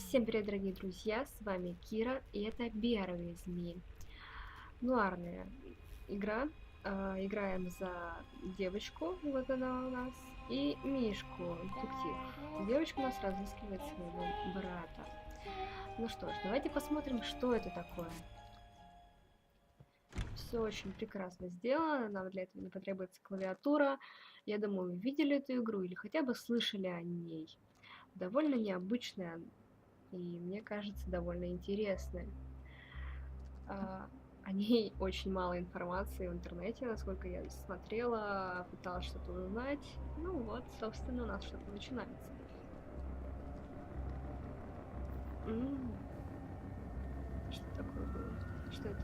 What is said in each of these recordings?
Всем привет, дорогие друзья, с вами Кира, и это первый из змей. Нуарная игра. Играем за девочку, вот она у нас, и Мишку, детектив. Девочка у нас разыскивает своего брата. Ну что ж, давайте посмотрим, что это такое. Все очень прекрасно сделано, нам для этого не потребуется клавиатура. Я думаю, вы видели эту игру или хотя бы слышали о ней. Довольно необычная и, мне кажется, довольно интересная. О ней очень мало информации в интернете, насколько я смотрела, пыталась что-то узнать. Ну вот, собственно, у нас что-то начинается. Что такое было? Что это?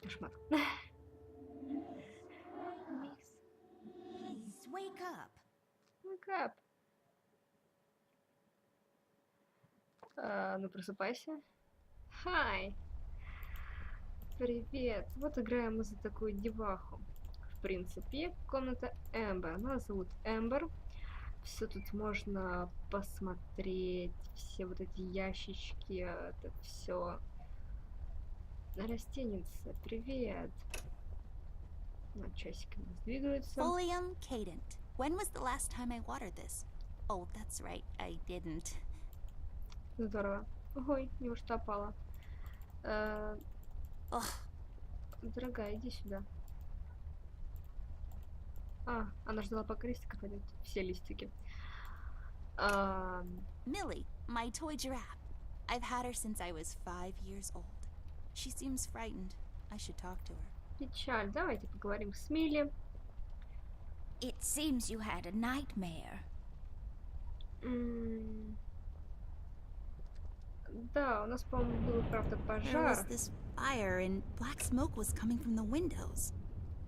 Кошмар. Please wake up. Wake up. Ну просыпайся. Hi. Привет. Вот играем мы за такую деваху. В принципе, комната Эмбер. Нас зовут Эмбер. Все тут можно посмотреть, все вот эти ящички, это все. Растеница, привет. На часики у нас двигаются. Folium cadent. When was the last time I watered this? Oh, that's right, I didn't. Здорово. Ой, неужто опала. Ugh. Дорогая, иди сюда. Она ждала, пока листик пойдет. Все листики. Millie, my toy giraffe. I've had her since I was 5 years old. She seems frightened. I should talk to her. Печаль. Давайте поговорим с Милли. It seems you had a nightmare. Да, у нас, по-моему, был, правда, There пожар. was this fire and black smoke was coming from the windows.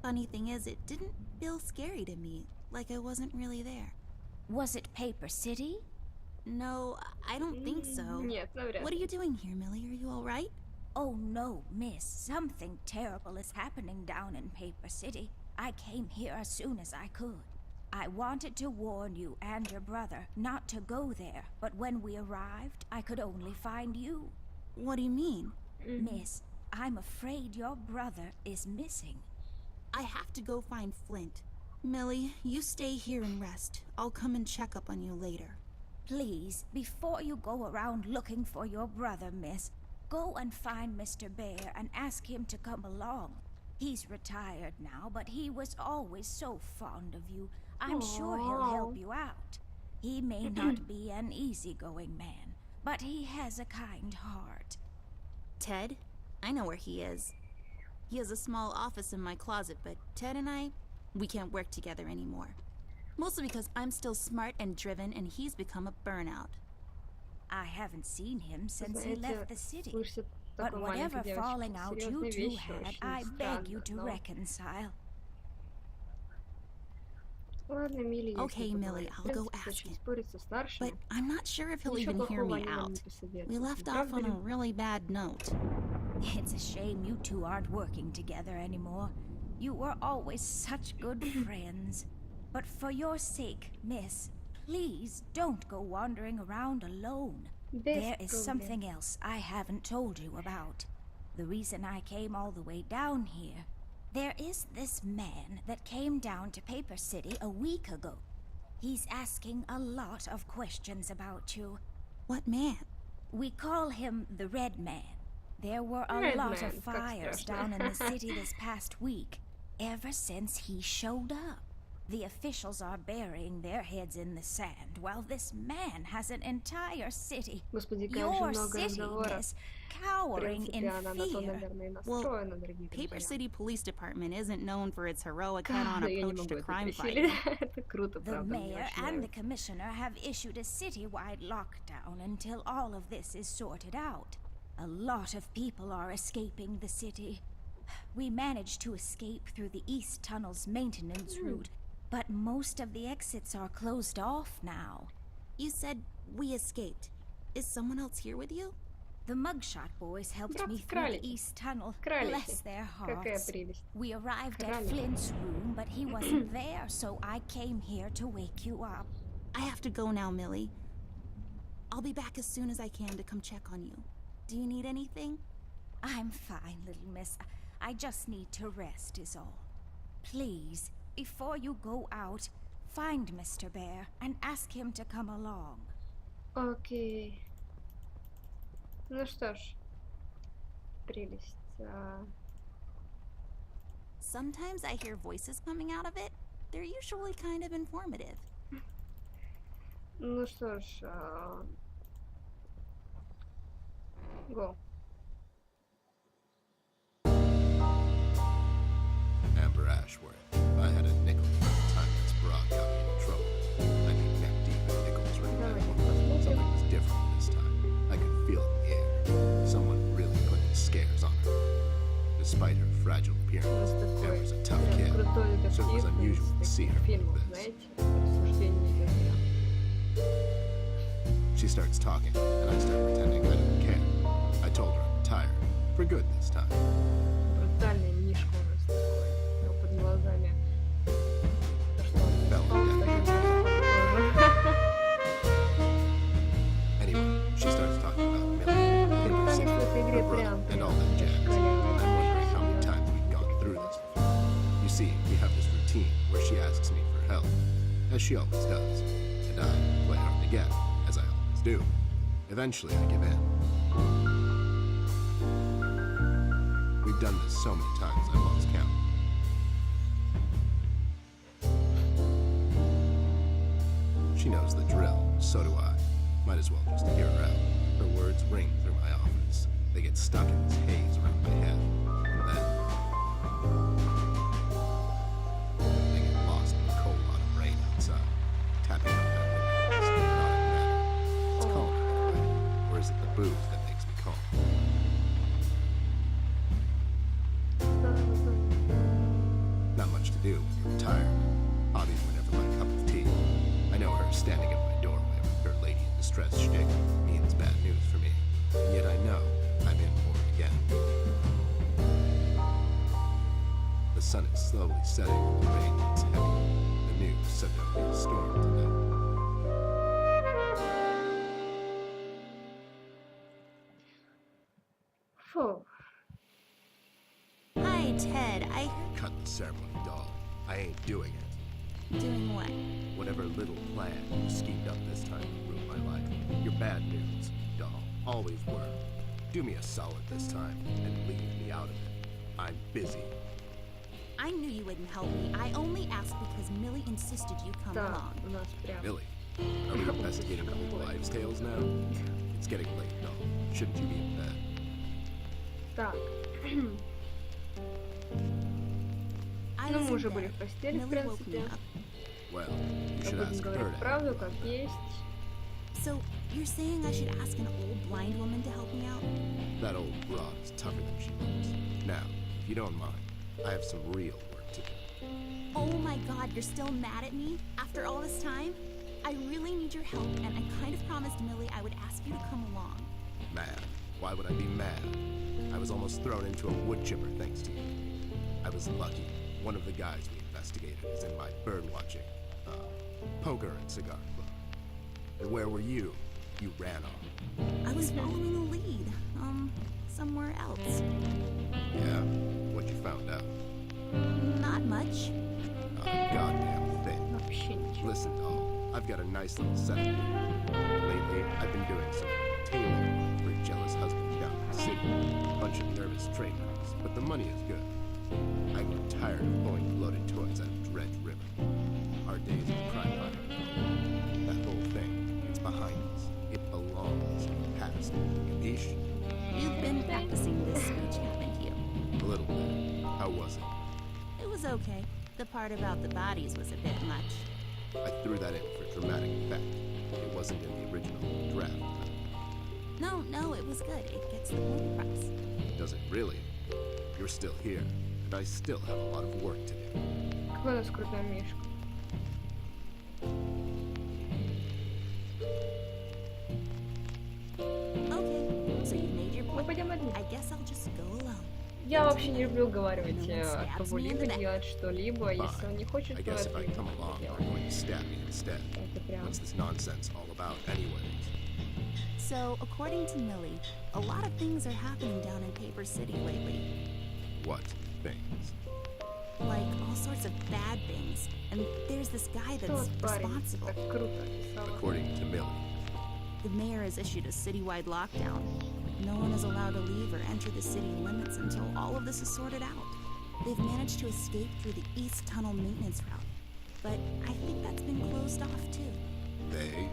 Funny thing is, it didn't feel scary to me, like I wasn't really there. Was it Paper City? No, I don't think so. Нет, навряд What are ли. you doing here, Millie? Are you all right? Oh no, miss. Something terrible is happening down in Paper City. I came here as soon as I could. I wanted to warn you and your brother not to go there, but when we arrived, I could only find you. What do you mean? Miss, I'm afraid your brother is missing. I have to go find Flint. Millie, you stay here and rest. I'll come and check up on you later. Please, before you go around looking for your brother, miss, go and find Mr. Bear and ask him to come along. He's retired now, but he was always so fond of you. I'm sure he'll help you out. He may not be an easygoing man, but he has a kind heart. Ted? I know where he is. He has a small office in my closet, but Ted and I, we can't work together anymore. Mostly because I'm still smart and driven and he's become a burnout. I haven't seen him since he Знаете, left the city. слышать But такой whatever маленькой falling девочке out you серьезные two вещи had, очень I beg you странно, to но... reconcile. Ладно, Милли, если Okay, Millie, поговорим. В I'll go принципе, ask зачем him. спорить со старшими? But I'm not sure if he'll Ничего even hear плохого me они нам out. не посоветуют. We Не left off правда on ли? a really bad note. It's a shame you two aren't working together anymore. You were always such good friends. But for your sake, miss, please don't go wandering around alone. Без There is проблем. something else I haven't told you about. The reason I came all the way down here. There is this man that came down to Paper City a week ago. He's asking a lot of questions about you. What man? We call him the Red Man. There were a Red lot Man, of fires как down страшно. in the city this past week, ever since he showed up. The officials are burying their heads in the sand, while this man has an entire city, Господи, как же your много city, разговоров. miss, В cowering принципе, in она на то, fear. наверное, и настроена, дорогие Paper друзья. City Police Department isn't known for its heroic head-on Да, я не approach могу to это crime пересилить. fighting. Это круто, The правда, мне mayor очень and the нравится. commissioner have issued a citywide lockdown until all of this is sorted out. A lot of people are escaping the city. We managed to escape through the East Tunnel's maintenance route, but most of the exits are closed off now. You said we escaped. Is someone else here with you? The Mugshot boys helped Братцы, me through кралики. the East Tunnel. Кралики. Bless their Какая hearts. прелесть. We arrived at Кралики. Flint's room, but he wasn't there, so I came here to wake you up. I have to go now, Millie. I'll be back as soon as I can to come check on you. Do you need anything? I'm fine, little miss. I just need to rest is all. Please, before you go out, find Mr. Bear and ask him to come along. Окей. Ну что ж, прелесть. Sometimes I hear voices coming out of it. They're usually kind of informative. Ну что ж, go. Amber Ashworth. I had a nickel for the time this bra got me in trouble. I could neck deep in nickels right now. Something was different this time. I could feel it in the air. Someone really put the scares on her. Despite her fragile appearance, Amber's a tough kid, so it was unusual to see her like this. She starts talking, and I start pretending I didn't care. I told her I'm tired. For good this time. Брутальная мишка у нас такой. Но под глазами. То, что он не спал, кстати, тоже. Anyway, she starts talking about Millie, her sister, her brother, and all that jazz. And I'm wondering how many times we've gone through this before. You see, we have this routine where she asks me for help, as she always does, and I play hard to get, as I always do. Eventually, I give in. We've done this so many times I've lost count. She knows the drill, so do I. Might as well just hear her out. Her words ring through my office. They get stuck in this haze around my head. And then they get lost in the cold autumn rain outside. Tapping on that window is not a matter. It's calm, anyway. Or is it the booze that makes me calm? Not much to do when you're tired. Hobbies were never my cup of tea. I know her standing in my doorway with her lady in distress shtick means bad news for me. And yet I know I'm in for it again. The sun is slowly setting and the rain gets heavy. The news said there'll be a storm tonight. Фу. Hi, Ted. Cut the ceremony, doll. I ain't doing it. Doing what? Whatever little plan you schemed up this time to ruin my life. You're bad news, doll. Always were. Do me a solid this time and leave me out of it. I'm busy. I knew you wouldn't help me. I only asked because Millie insisted you come Да, along. у нас прям. Millie, are we investigating old wives' tales now? It's getting late, doll. Shouldn't you be in bed? Так. I Ну, was мы in уже были bed. в постели, в Millie woke me принципе. up. Well, you should Будем ask her говорить to правду, help как you. есть. So, you're saying I should ask an old blind woman to help me out? That old broad is tougher than she looks. Now, if you don't mind, I have some real work to do. Oh my god, you're still mad at me? After all this time? I really need your help, and I kind of promised Millie I would ask you to come along. Mad? Why would I be mad? I was almost thrown into a wood chipper thanks to you. I was lucky. One of the guys we investigated is in my bird-watching, poker and cigar club. And where were you? You ran off. I was following a lead, somewhere else. Yeah? What you found out? Not much. Goddamn thing. Вообще ничего. Listen, doll, I've got a nice little setup here. Lately, I've been doing some tailoring work for a jealous husband down in the city. A bunch of nervous trademarks, but the money is good. I grew tired of pulling loaded toys out of Dredge River. Our days of crime fighting. That whole thing, it's behind us. It belongs in the past. Capiche? You've been practicing this speech, haven't you? A little bit. How was it? It was okay. The part about the bodies was a bit much. I threw that in for dramatic effect. It wasn't in the original draft. No, it was good. It gets the point across. Does it really? You're still here, and I still have a lot of work to do. Какой у нас крутой мишка. Okay, so you made your Мы point. пойдем одни. I guess I'll just go alone. Я вообще не люблю уговаривать No one stabs me in кого-либо the back. делать что-либо. Если он не хочет, I то guess это if I не come нужно along, делать. they're going to stab me instead. Это прям... What's this nonsense all about, anyways? So, according to Millie, a lot of things are happening down in Paper City lately. What things? Like all sorts of bad things. And there's this guy that's Тот парень responsible. так круто описал. According to Millie. The mayor has issued a citywide lockdown. No one is allowed to leave or enter the city limits until all of this is sorted out. They've managed to escape through the East Tunnel maintenance route. But I think that's been closed off too. They?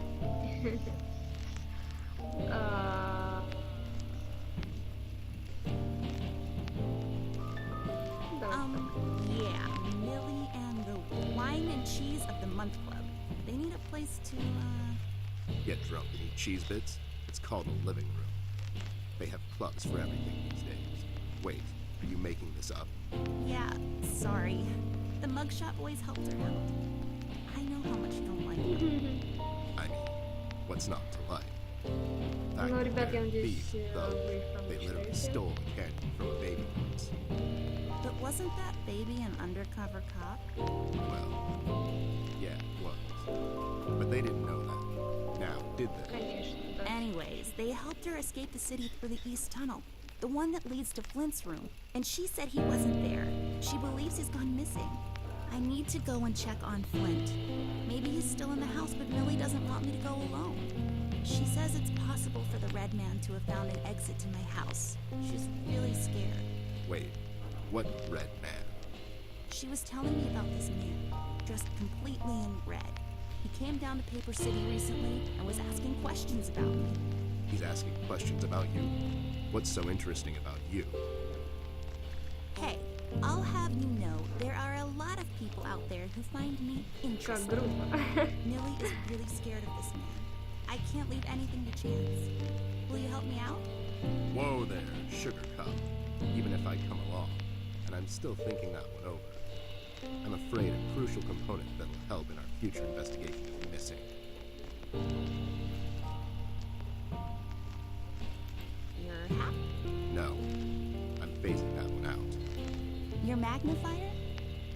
Yeah, Millie and the Wine and Cheese of the Month Club. They need a place to, Get drunk and eat cheese bits? It's called a living room. They have clubs for everything these days. Wait, are you making this up? yeah, sorry. The mugshot boys helped her out. I know how much you don't like them. I mean, what's not to like? That Ну, ребят, я they're надеюсь, thieves, though. вы их там They literally читаете. stole a candy from a baby once. But wasn't that baby an undercover cop? Well, yeah, it was. But they didn't know that. Now, did they? Конечно, да. Anyways, they helped her escape the city through the East Tunnel, the one that leads to Flint's room. And she said he wasn't there. She believes he's gone missing. I need to go and check on Flint. Maybe he's still in the house, but Millie doesn't want me to go alone. She says it's possible for the Red Man to have found an exit to my house. She's really scared. Wait, what red man? She was telling me about this man, dressed completely in red. He came down to Paper City recently and was asking questions about me. He's asking questions about you? What's so interesting about you? Hey, I'll have you know there are a lot of people out there who find me Как interesting. грубо. Millie is really scared of this man. I can't leave anything to chance. Will you help me out? Whoa there, sugar cup. Even if I come along, and I'm still thinking that one over, I'm afraid a crucial component that will help in our future investigation is missing. Your hat? No, I'm phasing that one out. Your magnifier?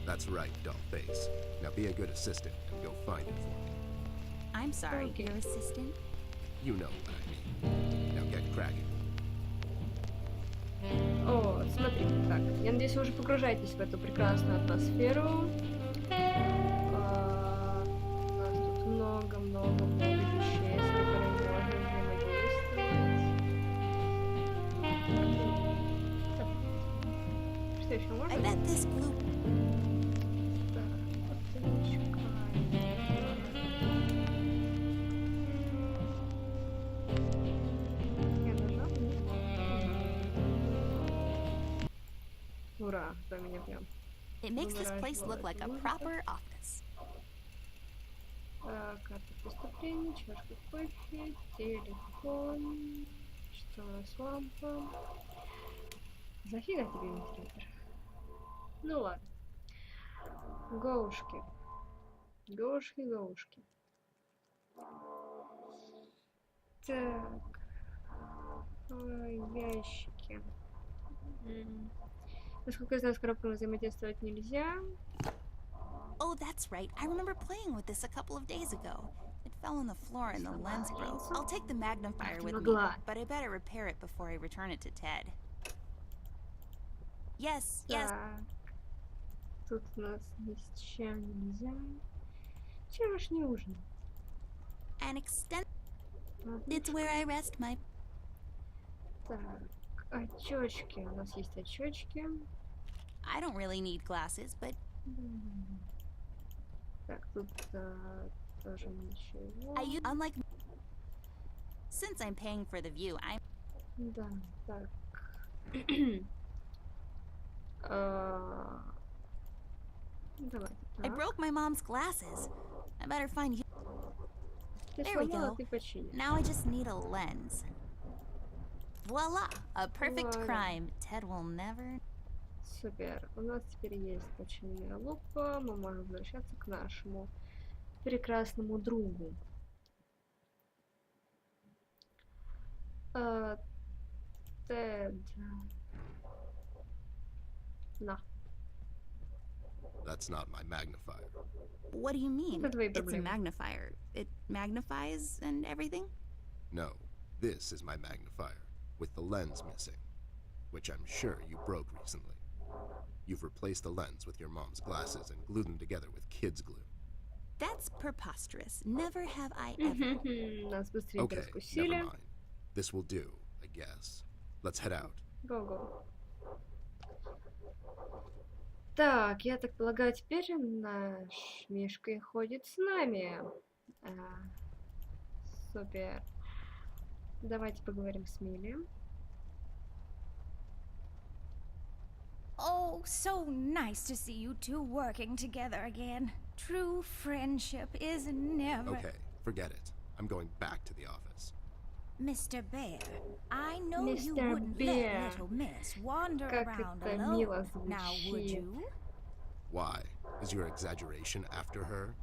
That's right, doll face. Now be a good assistant and go find it for me. I'm sorry, Okay. your assistant? You know what I mean. Now get cracking. О, смотрите, так. Я надеюсь, вы уже погружаетесь в эту прекрасную атмосферу. У нас тут много-много-много вещей, с которыми можно взаимодействовать. Что еще I можно? bet this glue... Так, бутылочка. Я нажала? Ура, да меня прям. It makes this Выбираю place look like a желательно. proper office. Карта преступления, чашка кофе, телефон. Что у нас лампа? Зафига тебе инструктор. Ну ладно. Гоушки. Гоушки. Так. Ящики. Насколько я знаю, с коробками взаимодействовать нельзя. Oh, that's right. I remember playing with this a couple of days ago. It fell on the floor and the lens broke. I'll take the magnifier with me, Могла. but I better repair it before I return it to Ted. Yes, yes. Так. Тут у нас ни с чем нельзя. Вчерашний ужин. An extent. Ладно. It's where I rest my. Так, очечки. У нас есть очечки. I don't really need glasses, but Так, тут тоже ничего. unlike. Since I'm paying for the view, I'm. Да, так. Давай. I Так. broke my mom's glasses. I better find you. Ты There we сломала, go. ты починишь. Now I just need a lens. Voila! A perfect Voila. crime. Ted will never. Супер. У нас теперь есть починенная лупа. Мы можем возвращаться к нашему прекрасному другу. Тед. На. That's not my magnifier. What do you mean? Это твои It's a проблемы. magnifier. It magnifies and everything? No, this is my magnifier, with the lens missing, which I'm sure you broke recently. You've replaced the lens with your mom's glasses and glued them together with kids' glue. That's preposterous. Never have I ever. Нас быстренько Okay, раскусили. never mind. This will do, I guess. Let's head out. Го-го. Так, я так полагаю, теперь наш Мишка ходит с нами. А, супер. Давайте поговорим с Милли. Oh, so nice to see you two working together again. True friendship is never... Okay, forget it. I'm going back to the office. Mr. Bear, I know you Mr. wouldn't Bear. let little Miss wander Как around это alone. мило Now, would звучит. you? Why? Is your exaggeration after her?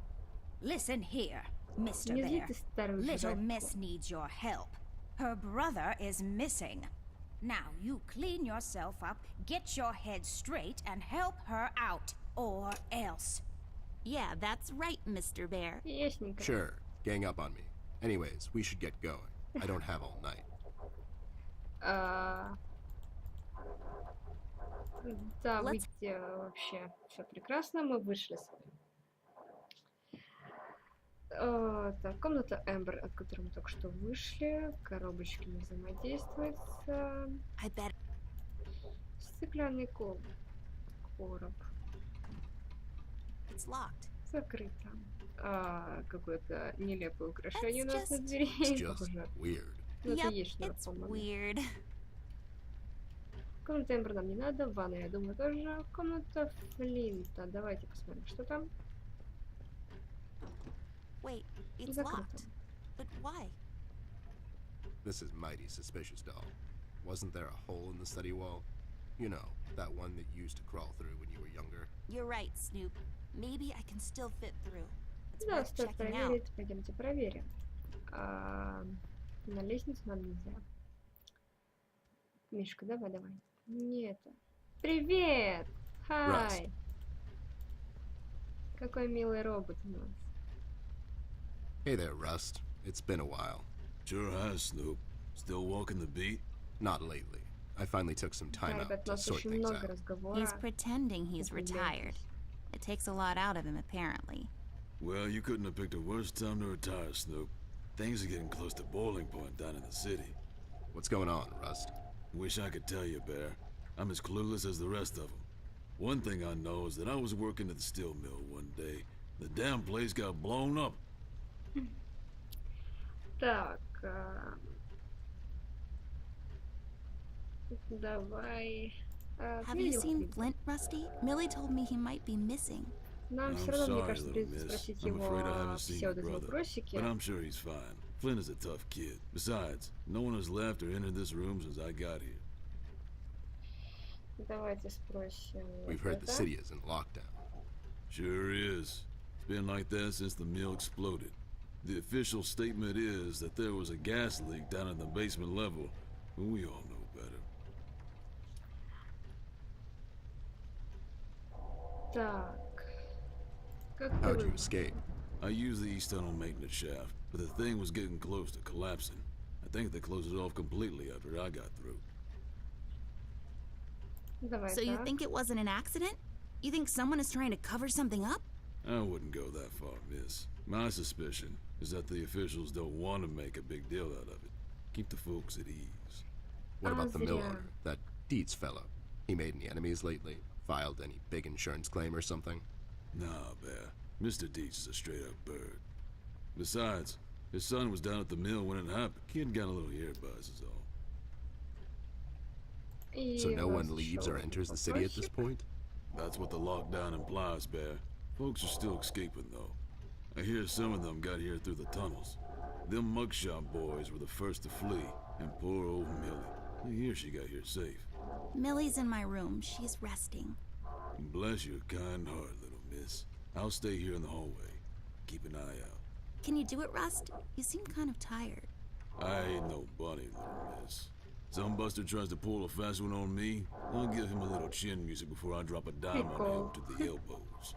Listen here, Mr. Не зли Bear. ты старую Little жрачку. Miss needs your help. Her brother is missing. Now you clean yourself up, get your head straight, and help her out, or else. Yeah, that's right, Mr. Bear. Ясненько. Sure, gang up on me. Anyways, we should get going. I don't have all night. А, Да, Let's- выйти вообще все прекрасно. Мы вышли с вами. Так, комната Эмбер, от которой мы только что вышли. Коробочки не взаимодействуются. I bet. Стеклянный короб. It's locked. Закрыто. Какое-то нелепое украшение у That's нас на just- двери. It's just Похоже. weird. Ну, это Yep, есть что-то, it's по-моему. weird. Комната Эмбер нам не надо. Ванна, я думаю, тоже. Комната Флинта. Давайте посмотрим, что там. Wait, it's Закрыто. locked. But why? This is mighty suspicious, doll. Wasn't there a hole in the study wall? You know, that one that you used to crawl through when you were younger. You're right, Snoop. Maybe I can still fit through. It's Да, worth стоит checking out. проверить. Пойдемте проверим. На лестницу нам нельзя. Мишка, давай, давай. Не это. Привет! Хай! Какой милый робот у нас. Hey there, Rust. It's been a while. Sure has, Snoop. Still walking the beat? Not lately. I finally took some Да, time out ребят, у to нас sort очень things много out. разговора. He's pretending he's Complete. retired. It takes a lot out of him, apparently. Well, you couldn't have picked a worse time to retire, Snoop. Things are getting close to boiling point down in the city. What's going on, Rust? Wish I could tell you, Bear. I'm as clueless as the rest of them. One thing I know is that I was working at the steel mill one day. The damn place got blown up. Так, давай. Have you seen Flint, Rusty? Millie told me he might be missing. Нам I'm все равно, мне sorry, кажется, little придется miss. спросить I'm afraid I его haven't seen все your вот эти brother, вопросики. but I'm sure he's fine. Flint is a tough kid. Besides, no one has left or entered this room since I got here. Давайте спросим. We've вот heard the это. city is in lockdown. Sure is. It's been like that since the mill exploded. The official statement is that there was a gas leak down in the basement level, but we all know better. Так. Как ты How'd you выбрал? escape? I used the east tunnel maintenance shaft, but the thing was getting close to collapsing. I think they closed it off completely after I got through. Давай So you так. think it wasn't an accident? You think someone is trying to cover something up? I wouldn't go that far, miss. My suspicion is that the officials don't want to make a big deal out of it. Keep the folks at ease. What about the mill зря. owner, that Dietz fellow? He made any enemies lately? Filed any big insurance claim or something? Nah, Bear. Mr. Dietz is a straight-up bird. Besides, his son was down at the mill when it happened. Kid got a little ear buzz is all. И So no у one нас leaves ещё or один enters the city at this вопросик. point? That's what the lockdown implies, Bear. Folks are still escaping, though. I hear some of them got here through the tunnels. Them mugshot boys were the first to flee, and poor old Millie. I hear she got here safe. Millie's in my room. She's resting. Bless your kind heart, little miss. I'll stay here in the hallway. Keep an eye out. Can you do it, Rust? You seem kind of tired. I ain't no bunny, little miss. Some buster tries to pull a fast one on me, I'll give him a little chin music before I drop a dime on him to the elbows.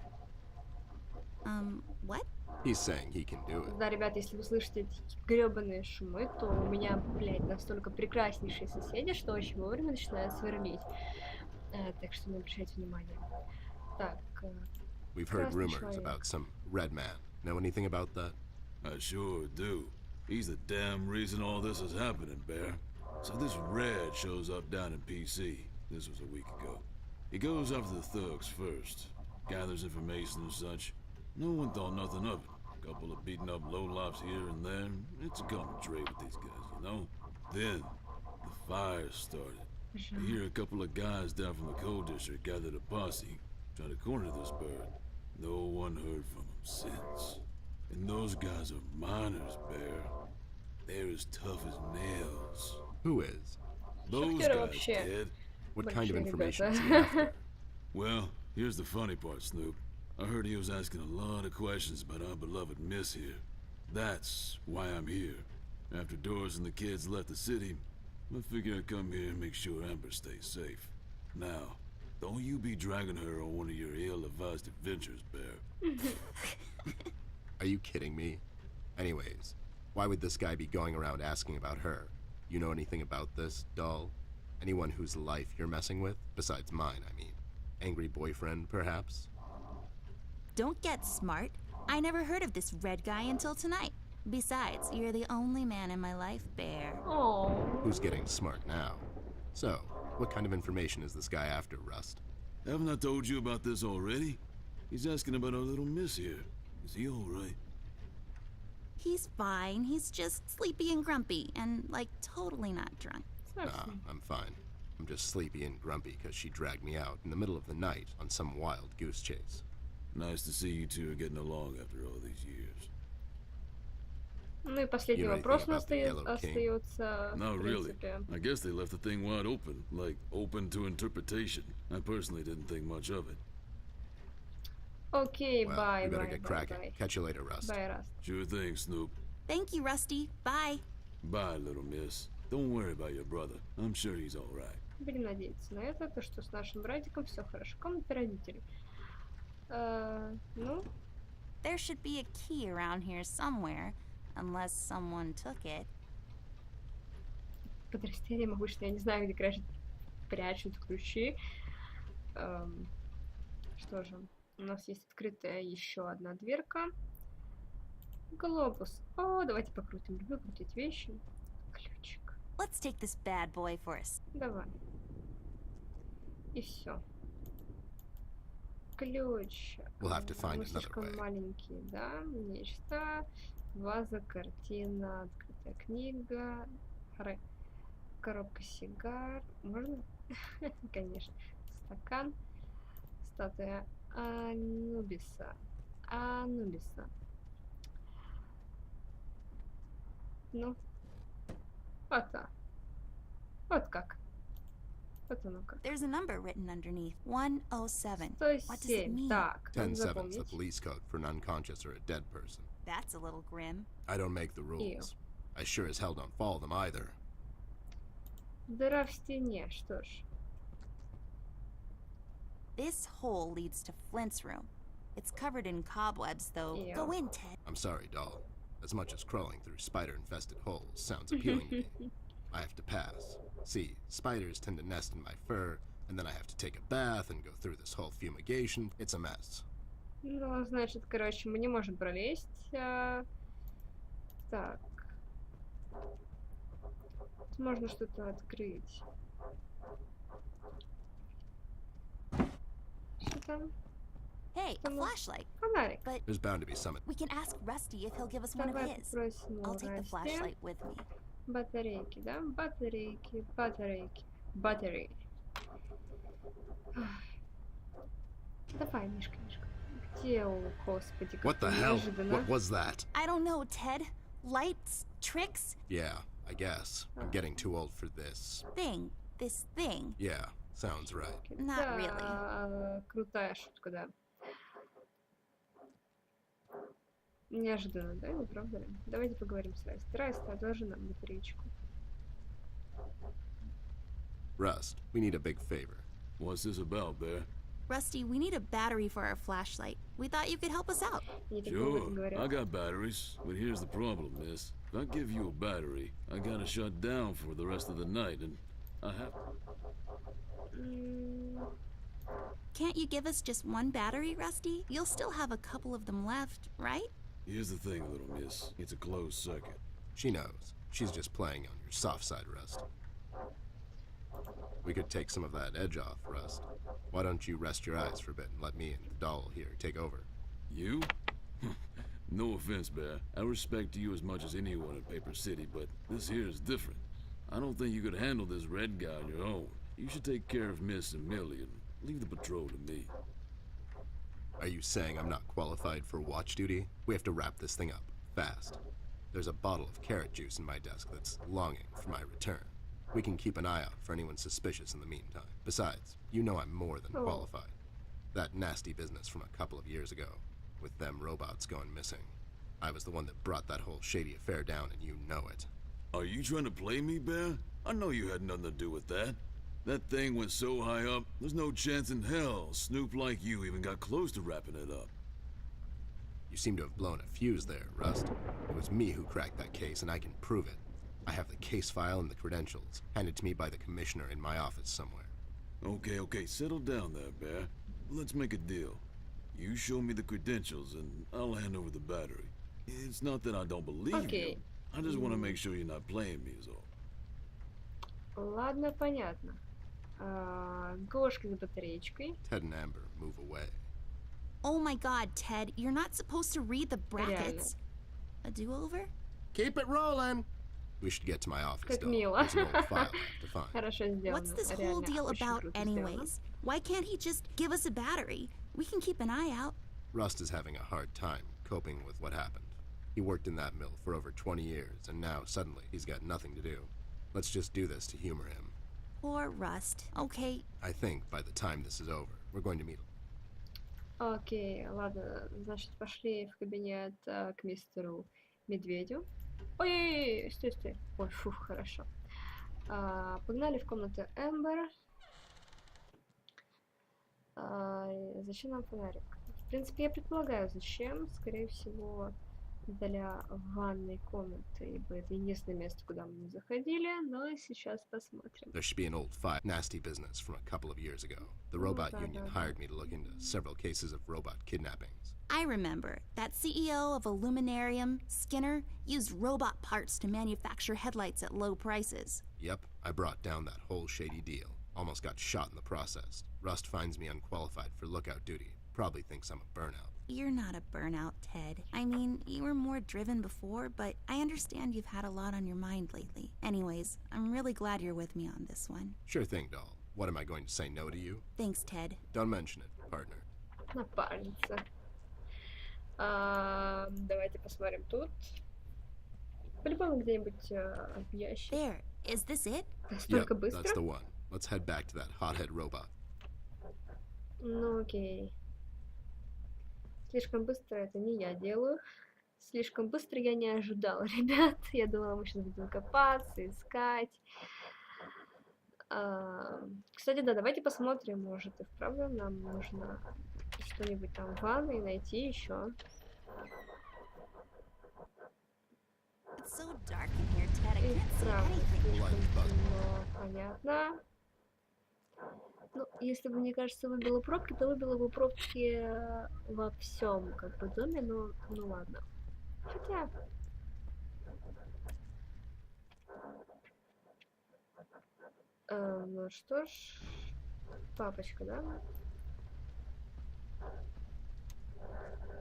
What? He's saying he can do it. Да, ребят, если вы слышите эти гребаные шумы, то у меня, блядь, настолько прекраснейшие соседи, что очень вовремя начинают сверлить. Так что не обращайте внимания. Так. We've heard Красный rumors человек. about some red man. Know anything about that? I sure do. He's the damn reason all this is happening, Bear. So this Red shows up down in PC. This was a week ago. He goes after the thugs first, gathers information and such. No one thought nothing of it. Couple of beaten up lowlifes here and there. It's a common trait with these guys, you know? Then, the fire started. I hear a couple of guys down from the coal district gathered a posse, trying to corner this bird. No one heard from him since. And those guys are miners, Bear. They're as tough as nails. Who is? Those Шахтеры guys, вообще Ted. What kind of большие information is he ребята. after? Well, here's the funny part, Snoop. I heard he was asking a lot of questions about our beloved Miss here. That's why I'm here. After Doris and the kids left the city, I figure I'd come here and make sure Amber stays safe. Now, don't you be dragging her on one of your ill-advised adventures, Bear. Are you kidding me? Anyways, why would this guy be going around asking about her? You know anything about this, doll? Anyone whose life you're messing with? Besides mine, I mean. Angry boyfriend, perhaps? Don't get smart. I never heard of this red guy until tonight. Besides, you're the only man in my life, Bear. Oh. Who's getting smart now? So, what kind of information is this guy after, Rust? Haven't I told you about this already? He's asking about our little Miss here. Is he all right? He's fine. He's just sleepy and grumpy and, like, totally not drunk. Nah, I'm fine. I'm just sleepy and grumpy because she dragged me out in the middle of the night on some wild goose chase. Nice to see you two are getting along after all these years. Ну и последний You know вопрос anything about the Yellow King? остается. Not в really. принципе. I guess they left the thing wide open, like open to interpretation. I personally didn't think much of it. Окей, Well, бай, we better бай, get бай, cracking. бай. Catch you later, Rust. Бай, Раст. Sure thing, Snoop. Thank you, Rusty. Bye. Bye, little miss. Don't worry about your brother. I'm sure he's all right. Будем надеяться на это, то что с нашим братиком все хорошо. Комната родителей. Ну, There should be a key around here somewhere, unless someone took it. подрастение могу, что я не знаю, где прячут ключи. Что же, у нас есть открытая еще одна дверка. Глобус. О, давайте покрутим. Люблю крутить вещи. Ключик. Let's take this bad boy for us. Давай. И все. Ключ. We'll have to find Он another слишком way. маленький, да? Нечто. Ваза, картина, открытая книга. Коробка сигар. Можно? Конечно. Стакан. Статуя Анубиса. Анубиса. Ну. Вот так. Вот как. Вот оно как. There's a number written underneath. 107. What does it 107. mean? Так, надо 10-7's the запомнить. police code for an unconscious or a dead person. That's a little grim. I don't make the rules. I sure as hell don't follow them either. Дыра в стене. Что ж. This hole leads to Flint's room. It's covered in cobwebs, though. Ew. Go in, Ted. I'm sorry, doll. As much as crawling through spider-infested holes sounds appealing to me, I have to pass. See, spiders tend to nest in my fur, and then I have to take a bath and go through this whole fumigation. It's a mess. Ну, значит, короче, мы не можем пролезть. Так. Тут можно что-то открыть. Что там? Hey, a Come on. flashlight. Фонарик. But There's bound to be some. we can ask Rusty if he'll give us one of Давай his. попросим I'll take the Расти. flashlight with me. Батарейки, да? Батарейки, батарейки, батарейки. Ах. Давай, Мишка, Мишка. Где, о, господи, как What the hell? неожиданно. What was that? I don't know, Ted. Lights, tricks, Yeah, I guess. I'm getting too old for this. thing. This thing. Yeah, sounds right. Not Да, really. крутая шутка, да. Неожиданно, да, не правда ли? Давайте поговорим с Расти. Расти, одолжи нам батареечку. Rust, we need a big favor. What's this about, Bear? Rusty, we need a battery for our flashlight. We thought you could help us out. Я тебе об этом Sure, говорю. I got batteries, but here's the problem, miss. If I give you a battery, I gotta shut down for the rest of the night, and I have... Can't you give us just one battery, Rusty? You'll still have a couple of them left, right? Here's the thing, little miss. It's a closed circuit. She knows. She's just playing on your soft side, Rust. We could take some of that edge off, Rust. Why don't you rest your eyes for a bit and let me and the doll here take over? You? No offense, Bear. I respect you as much as anyone in Paper City, but this here is different. I don't think you could handle this red guy on your own. You should take care of Miss and Millie and leave the patrol to me. Are you saying I'm not qualified for watch duty? We have to wrap this thing up, fast. There's a bottle of carrot juice in my desk that's longing for my return. We can keep an eye out for anyone suspicious in the meantime. Besides, you know I'm more than qualified. That nasty business from a couple of years ago, with them robots going missing. I was the one that brought that whole shady affair down, and you know it. Are you trying to play me, Bear? I know you had nothing to do with that. That thing went so high up, there's no chance in hell Snoop like you even got close to wrapping it up. You seem to have blown a fuse there, Rust. It was me who cracked that case, and I can prove it. I have the case file and the credentials, handed to me by the commissioner in my office somewhere. Okay, settle down there, Bear. Let's make a deal. You show me the credentials, and I'll hand over the battery. It's not that I don't believe you. I just want to make sure you're not playing me is all. Ладно, понятно. Кошка с батареечкой. Ted and Amber, move away. Oh my god, Ted, you're not supposed to read the brackets. A do-over? Keep it rolling! We should get to my office, Как though. мило. There's an old file I have to find. Хорошо сделано. What's this whole Реально deal очень about круто сделано. anyways? Why can't he just give us a battery? We can keep an eye out. Rust is having a hard time coping with what happened. He worked in that mill for over 20 years, and now suddenly he's got nothing to do. Let's just do this to humor him. Poor Rust. Okay. I think by the time this is over, we're going to meet. Окей, ладно, значит, пошли в кабинет к мистеру Медведю. Ой, стой. Ой, фух, хорошо. Погнали в комнату Эмбер. Зачем нам фонарик? В принципе, я предполагаю, зачем. Скорее всего, для ванной комнаты, ибо это единственное место, куда мы не заходили, но сейчас посмотрим. There should be an old file, nasty business from a couple of years ago. The robot union hired me to look into several cases of robot kidnappings. I remember. That CEO of Illuminarium, Skinner, used robot parts to manufacture headlights at low prices. Yep, I brought down that whole shady deal. Almost got shot in the process. Rust finds me unqualified for lookout duty. Probably thinks I'm a burnout. You're not a burnout, Ted. I mean, you were more driven before, but I understand you've had a lot on your mind lately. Anyways, I'm really glad you're with me on this one. Sure thing, doll. What am I going to say no to you? Thanks, Ted. Don't mention it, partner. Напарница. Давайте посмотрим тут. По-любому где-нибудь в ящике. There. Is this it? Настолько Yep, быстро? that's the one. Let's head back to that hothead robot. Ну окей. Слишком быстро это не я делаю. Слишком быстро я не ожидала, ребят. Я думала, мы сейчас будем копаться, искать. Кстати, да, давайте посмотрим, может и вправду нам нужно что-нибудь там в ванной найти еще. It's so dark in here, Ted. I И can't see вправду anything. слишком темно, понятно. Ну, если бы, мне кажется, выбила пробки, то выбила бы пробки во всем, как бы, доме, но ну ладно. Хотя... ну что ж, папочка, да?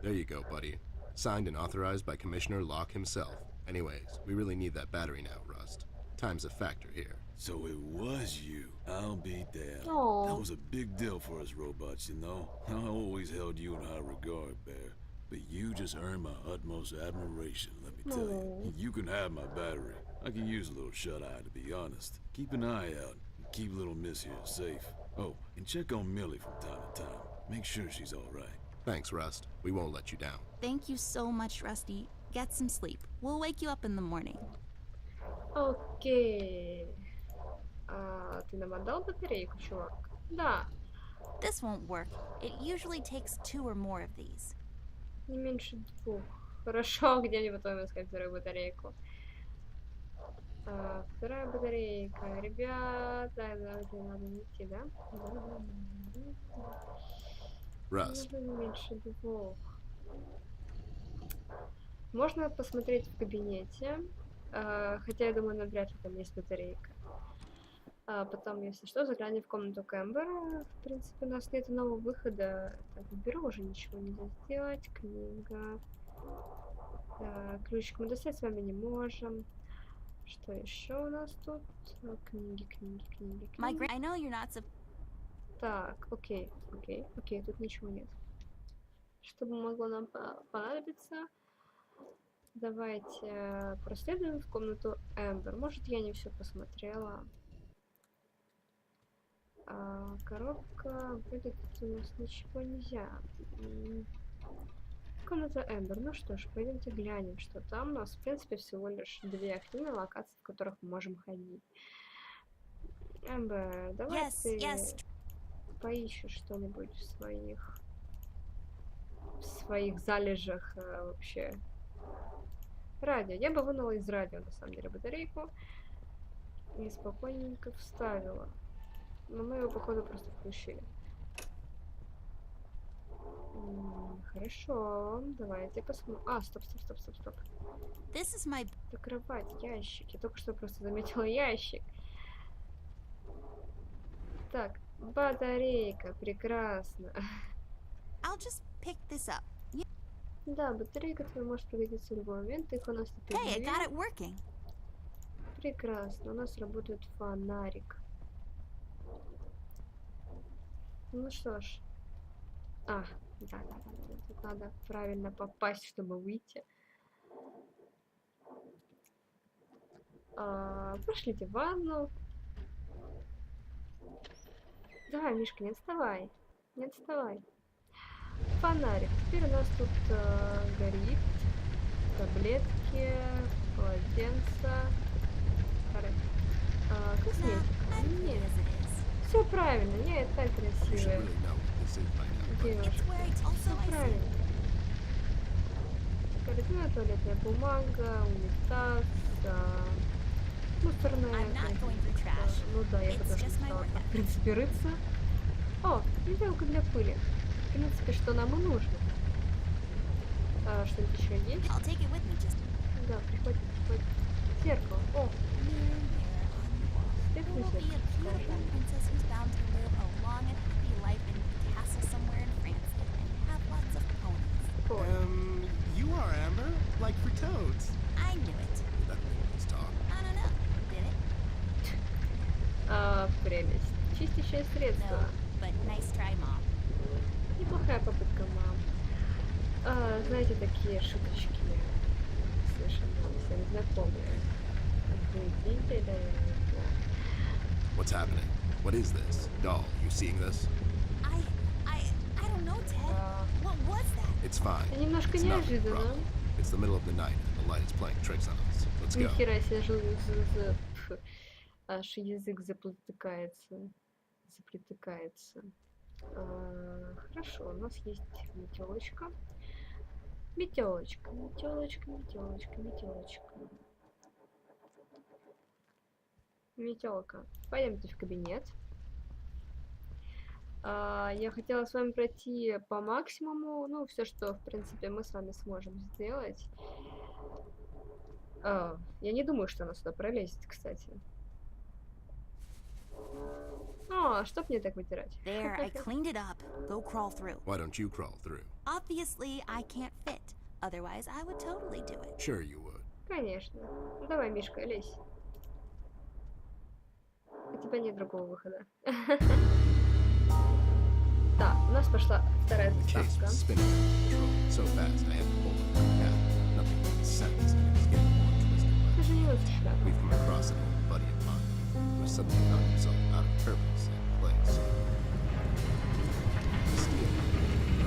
There you go, buddy. Signed and authorized by Commissioner Locke himself. Anyways, we really need that battery now, Rust. Time's a factor here. So it was you. I'll be damned. Aw. That was a big deal for us robots, you know? I always held you in high regard, Bear. But you just earned my utmost admiration, let me tell you. You can have my battery. I can use a little shut-eye, to be honest. Keep an eye out and keep little Miss here safe. Oh, and check on Millie from time to time. Make sure she's all right. Thanks, Rust. We won't let you down. Thank you so much, Rusty. Get some sleep. We'll wake you up in the morning. Окей. Ты нам отдал батарейку, чувак? Да, This won't work. It usually takes 2 or more of these. не меньше 2. Хорошо, где мне потом искать вторую батарейку? Вторая батарейка. Ребята, давайте надо найти, да? Russ, Нужно не меньше 2. Можно посмотреть в кабинете, хотя я думаю, навряд ли там есть батарейка. Потом, если что, заглянем в комнату к Эмбер. В принципе, у нас нет нового выхода. Так, в бюро уже ничего нельзя сделать. Книга. Ключик мы достать с вами не можем. Что еще у нас тут? Книги. I know you're not Так, окей, тут ничего нет. Что бы могло нам понадобиться? Давайте проследуем в комнату Эмбер. Может, я не все посмотрела. Коробка. Вроде тут у нас ничего нельзя. Комната Эмбер. Ну что ж, пойдемте глянем, что там. У нас, в принципе, всего лишь 2 активные локации, в которых мы можем ходить. Эмбер, давай ты поищешь что-нибудь в своих залежах вообще. Радио. Я бы вынула из радио, на самом деле, батарейку и спокойненько вставила. Но мы его, походу, просто включили. Хорошо, давайте посмотрим. Стоп. This is my... Закрывать ящик. Я только что просто заметила ящик. Так, батарейка, прекрасно. I'll just pick this up. Да, батарейка твоя может пригодиться в любой момент. Их у нас теперь Hey, I 2. got it working. Прекрасно, у нас работает фонарик. Ну что ж. Да. Тут надо правильно попасть, чтобы выйти. Пошлите в ванну. Давай, Мишка, не отставай. Фонарик. Теперь у нас тут горит. Таблетки, полотенца. Косметика. Нет. Все правильно, я и так you should красивая really know what this is by now. девушка. Also, Все I see. правильно. Корзина, туалетная бумага, унитаз, мусорная. I'm not going through trash. Ну да, я бы It's тоже just my стала workout. так, в принципе, рыться. Виделка для пыли. В принципе, что нам и нужно. Что-нибудь еще есть? I'll take it with me just... Да, приходит. Зеркало. Who will be a beautiful princess who's bound to live a long and happy life in a castle somewhere in France and have lots of ponies. You are Amber? Like for toads? I knew it. That was talk. I don't know. Did it? Прелесть. Чистящее средство. No, but nice try, Mom. Неплохая попытка, мам. Знаете, такие шуточки совершенно всем знакомые. Вы видели? What's happening? What is this? Doll, you seeing this? I don't know, Ted. What was that? It's fine. Немножко It's not a неожиданно. problem. It's the middle of the night and the light is playing tricks on us. Let's go. Нихера себе, аж язык заплетается. Хорошо, у нас есть метелочка. Метелочка. Метелка. Пойдемте в кабинет. Я хотела с вами пройти по максимуму, ну, все, что, в принципе, мы с вами сможем сделать. Я не думаю, что она сюда пролезет, кстати. Чтоб мне так вытирать. There, I cleaned it up. Go crawl through. Why don't you crawl through? Obviously, I can't fit. Otherwise, I would totally do it. Sure you would. Конечно. Давай, Мишка, лезь. У тебя нет другого выхода. Да, у нас пошла вторая The case заставка. was spinning out of control so fast I had to pull it back down. Nothing made sense and it was getting more twisted by Ты the же не minute. учишься. We've come across an old buddy of mine who suddenly found himself out of purpose and place. Still,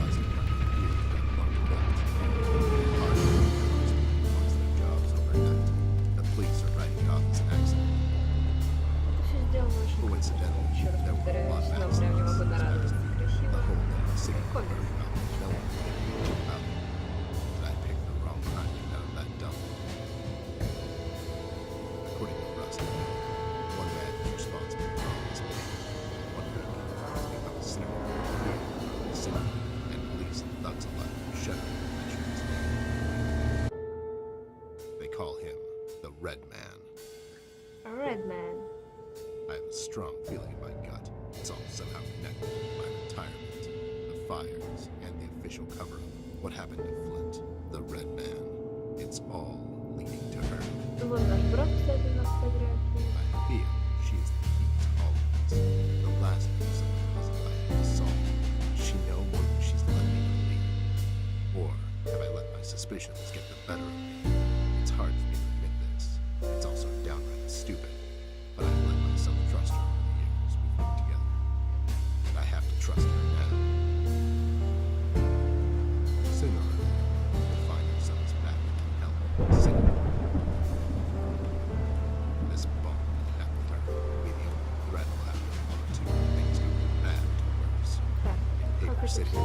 Ross and Mark here got one belt. Hard workers lost their jobs overnight. The police are writing it off as an accident. Это все сделано call him the Red Man. A red man. I have a strong feeling in my gut. It's all somehow connected with my retirement, the fires, and the official cover-up. What happened to Flint, the Red Man? It's all leading to her. Вот наш брат, кстати, на фотографии. I feel she is the key to all of this. The last person caused by an assault. Does she know more than she's let me believe? Or have I let my suspicions get the better of me? It's hard for me to admit this. It's also downright stupid. But I've let myself trust her over the years we've been together. And I have to trust her now. Sooner or later, we'll find ourselves back in hell city. This bond I have with her will be the only thread left or two things go from bad to worse. Так, In как Paper это City, всё?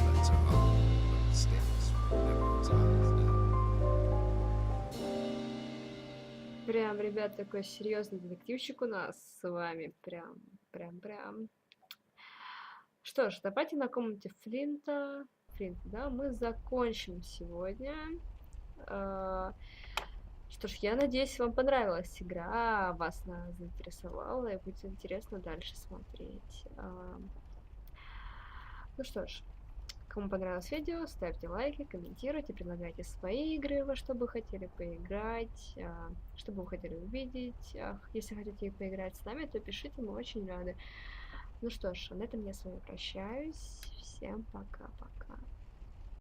threads are on, but it stands for everyone's eyes now. Прям, ребят, такой серьезный детективчик у нас с вами. Прям. Что ж, давайте на комнате Флинта, да, мы закончим сегодня. Что ж, я надеюсь, вам понравилась игра, вас она заинтересовала, и будет интересно дальше смотреть. Ну что ж, кому понравилось видео, ставьте лайки, комментируйте, предлагайте свои игры, во что бы хотели поиграть, что бы вы хотели увидеть. Если хотите поиграть с нами, то пишите, мы очень рады. Ну что ж, на этом я с вами прощаюсь. Всем пока-пока.